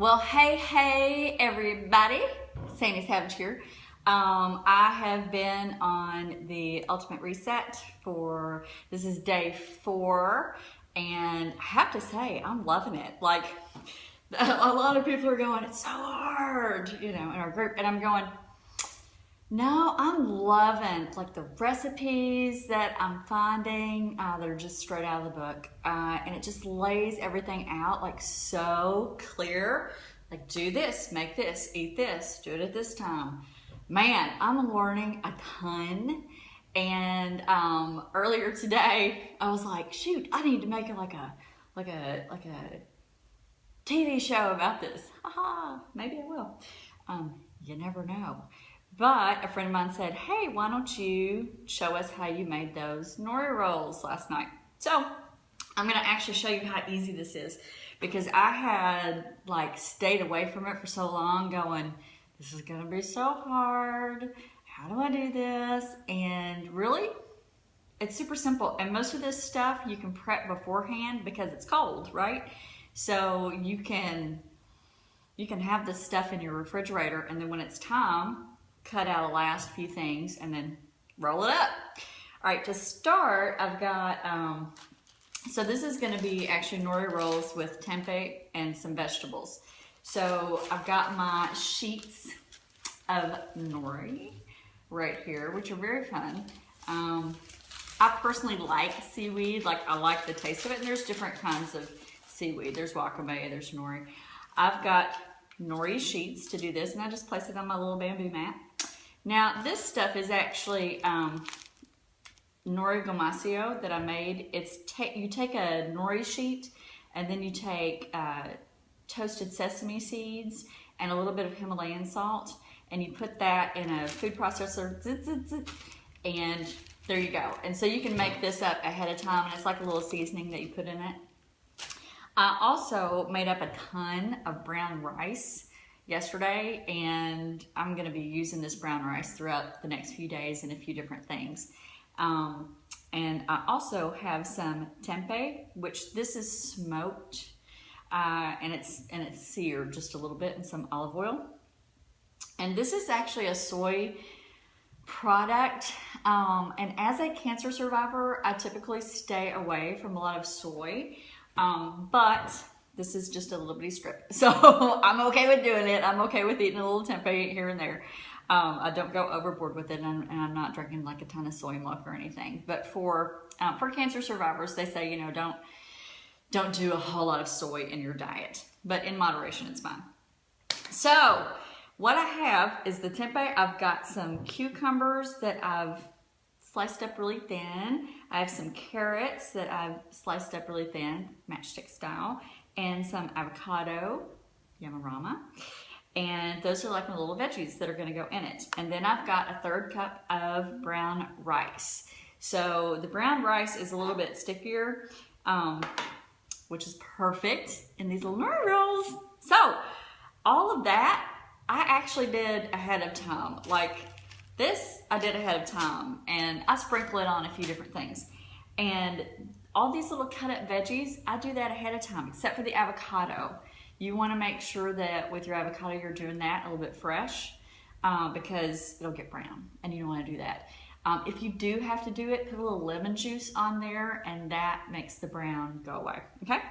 Well, hey everybody, Sandy Savage here. I have been on the Ultimate Reset this is day 4, and I have to say, I'm loving it. Like, a lot of people are going, it's so hard, in our group, and I'm going, no, I'm loving like the recipes that I'm finding that are just straight out of the book, and it just lays everything out like so clear. Like, do this, make this, eat this, do it at this time. Man, I'm learning a ton. And earlier today, I was like, shoot, I need to make it like a TV show about this. Haha, maybe I will. You never know. But a friend of mine said, hey, why don't you show us how you made those nori rolls last night? So I'm gonna actually show you how easy this is, because I had like stayed away from it for so long going, this is gonna be so hard. How do I do this? And really, it's super simple. And most of this stuff you can prep beforehand because it's cold, right? So you can have this stuff in your refrigerator, and then when it's time, cut out the last few things and then roll it up. All right, to start, I've got, so this is gonna be actually nori rolls with tempeh and some vegetables. So I've got my sheets of nori right here, which are very fun. I personally like seaweed, like I like the taste of it, and there's different kinds of seaweed. There's wakame, there's nori. I've got nori sheets to do this, and I just place it on my little bamboo mat. Now, this stuff is actually nori gomasio that I made. You take a nori sheet, and then you take toasted sesame seeds and a little bit of Himalayan salt, and you put that in a food processor, and there you go. And so you can make this up ahead of time, and it's like a little seasoning that you put in it. I also made up a ton of brown rice yesterday, and I'm going to be using this brown rice throughout the next few days in a few different things. And I also have some tempeh, which this is smoked, and it's seared just a little bit in some olive oil. And this is actually a soy product, and as a cancer survivor, I typically stay away from a lot of soy, but this is just a little bitty strip, so I'm okay with doing it. I'm okay with eating a little tempeh here and there. I don't go overboard with it, and I'm not drinking like a ton of soy milk or anything. But for cancer survivors, they say, don't do a whole lot of soy in your diet, but in moderation, it's fine. So what I have is the tempeh. I've got some cucumbers that I've sliced up really thin. I have some carrots that I've sliced up really thin, matchstick style, and some avocado, yamarama. And those are like my little veggies that are gonna go in it. And then I've got a 1/3 cup of brown rice. So the brown rice is a little bit stickier, which is perfect in these little nori rolls. So all of that, I actually did ahead of time. Like this, I did ahead of time, and I sprinkle it on a few different things. And all these little cut up veggies, I do that ahead of time, except for the avocado. You wanna make sure that with your avocado, you're doing that a little bit fresh, because it'll get brown, and you don't wanna do that. If you do have to do it, put a little lemon juice on there, and that makes the brown go away, okay?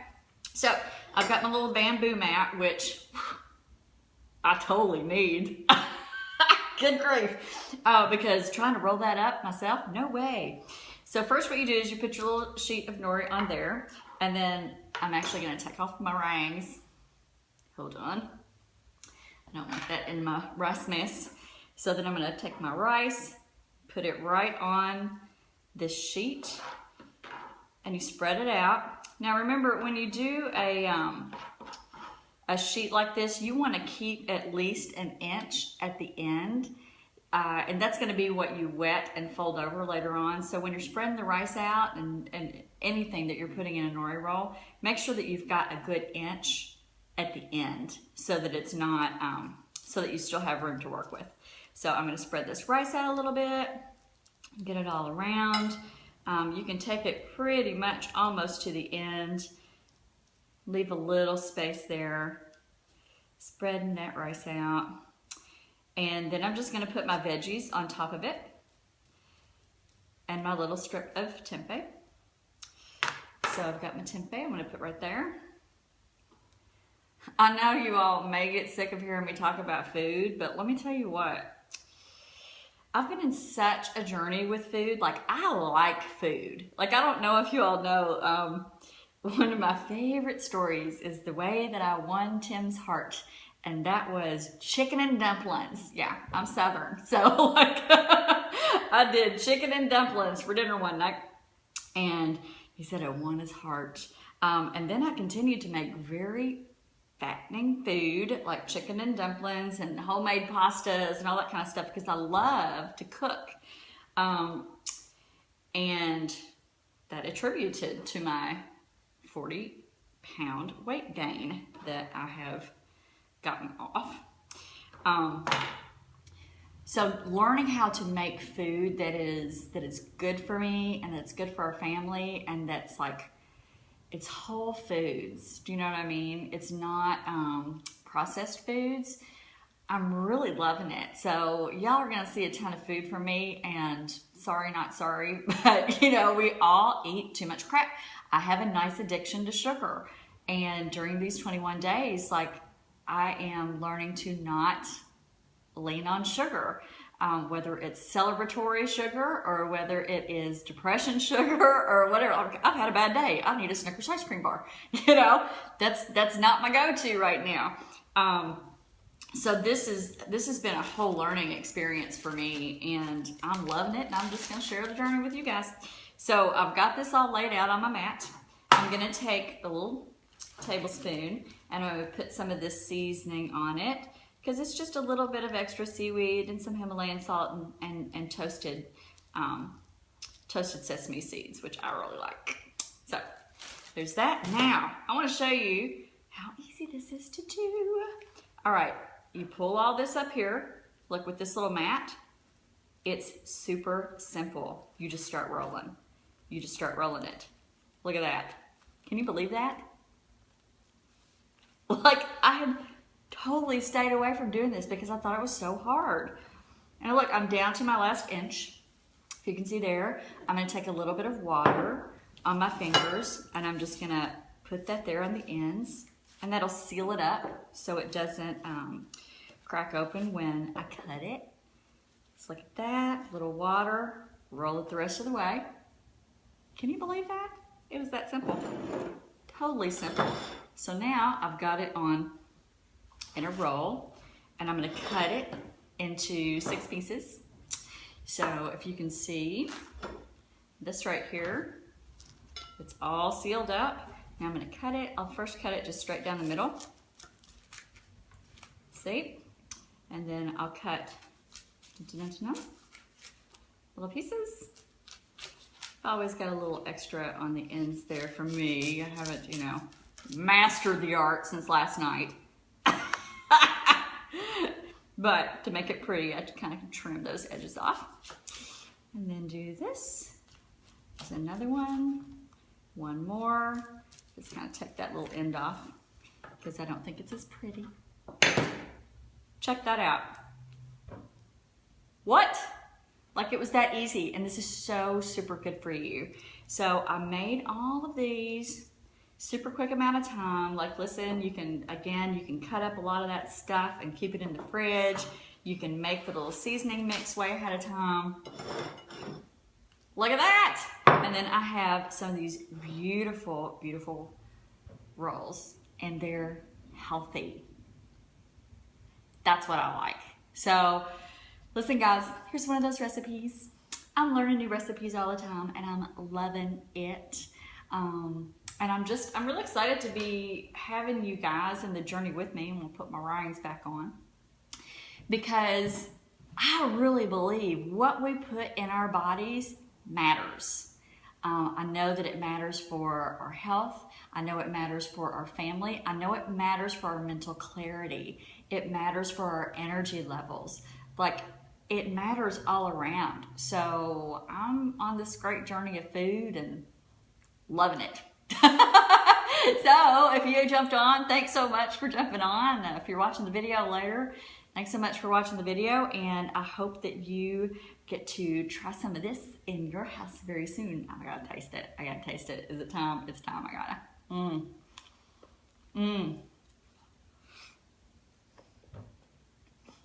So I've got my little bamboo mat, which I totally need. Good grief. Because trying to roll that up myself, no way. So first what you do is you put your little sheet of nori on there, and then I'm actually gonna take off my rings. Hold on. I don't want that in my rice mess. So then I'm gonna take my rice, put it right on this sheet, and you spread it out. Now remember, when you do a sheet like this, you wanna keep at least an inch at the end. And that's gonna be what you wet and fold over later on. So when you're spreading the rice out and anything that you're putting in a nori roll, make sure that you've got a good inch at the end so that it's not, so that you still have room to work with. So I'm gonna spread this rice out a little bit, get it all around. You can take it pretty much almost to the end, leave a little space there, Spreading that rice out. And then I'm just gonna put my veggies on top of it and my little strip of tempeh. So I've got my tempeh, I'm gonna put right there. I know you all may get sick of hearing me talk about food, but let me tell you what. I've been in such a journey with food. Like, I like food. Like, I don't know if you all know, one of my favorite stories is the way that I won Tim's heart. And that was chicken and dumplings. Yeah, I'm Southern. So, like, I did chicken and dumplings for dinner one night. And he said I won his heart. And then I continued to make very fattening food like chicken and dumplings and homemade pastas and all that kind of stuff because I love to cook. And that attributed to my 40-pound weight gain that I have gotten off. So learning how to make food that is good for me and that's good for our family and that's like, it's whole foods. Do you know what I mean? It's not processed foods. I'm really loving it. So y'all are gonna see a ton of food from me and sorry, not sorry, but you know, we all eat too much crap. I have a nice addiction to sugar. And during these 21 days, like I am learning to not lean on sugar. Whether it's celebratory sugar or whether it is depression sugar or whatever. I've had a bad day. I need a Snickers ice cream bar. You know, that's not my go-to right now. So this has been a whole learning experience for me and I'm loving it and I'm just gonna share the journey with you guys. So I've got this all laid out on my mat. I'm gonna take a little tablespoon and I'm gonna put some of this seasoning on it because it's just a little bit of extra seaweed and some Himalayan salt and toasted sesame seeds, which I really like. So there's that. Now I want to show you how easy this is to do. All right, you pull all this up here. Look, with this little mat, it's super simple. You just start rolling. You just start rolling it. Look at that. Can you believe that? Like, I had totally stayed away from doing this because I thought it was so hard. And look, I'm down to my last inch. If you can see there, I'm gonna take a little bit of water on my fingers and I'm just gonna put that there on the ends and that'll seal it up so it doesn't crack open when I cut it. Just look at that, little water, roll it the rest of the way. Can you believe that? It was that simple. Totally simple. So now I've got it in a roll and I'm gonna cut it into 6 pieces. So if you can see this right here, it's all sealed up. Now I'm gonna cut it. I'll first cut it just straight down the middle. See? And then I'll cut little pieces. I always got a little extra on the ends there for me. I haven't, you know, mastered the art since last night. But to make it pretty, I kind of trim those edges off. And then do this. There's another one. One more. Just kind of take that little end off because I don't think it's as pretty. Check that out. What? Like it was that easy, and this is so super good for you. So I made all of these super quick amount of time. Like listen, you can cut up a lot of that stuff and keep it in the fridge. You can make the little seasoning mix way ahead of time. Look at that. And then I have some of these beautiful, beautiful rolls and they're healthy. That's what I like. So listen guys, here's one of those recipes. I'm learning new recipes all the time and I'm loving it. And I'm really excited to be having you guys in the journey with me. I'm gonna put my rings back on because I really believe what we put in our bodies matters. I know that it matters for our health. I know it matters for our family. I know it matters for our mental clarity. It matters for our energy levels. Like, it matters all around. So I'm on this great journey of food and loving it. So if you jumped on, thanks so much for jumping on. If you're watching the video later, thanks so much for watching the video, and I hope that you get to try some of this in your house very soon. I gotta taste it. I gotta taste it. Is it time? It's time. I gotta.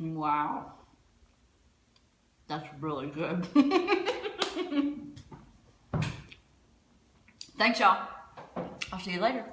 Wow. That's really good. Thanks, y'all. I'll see you later.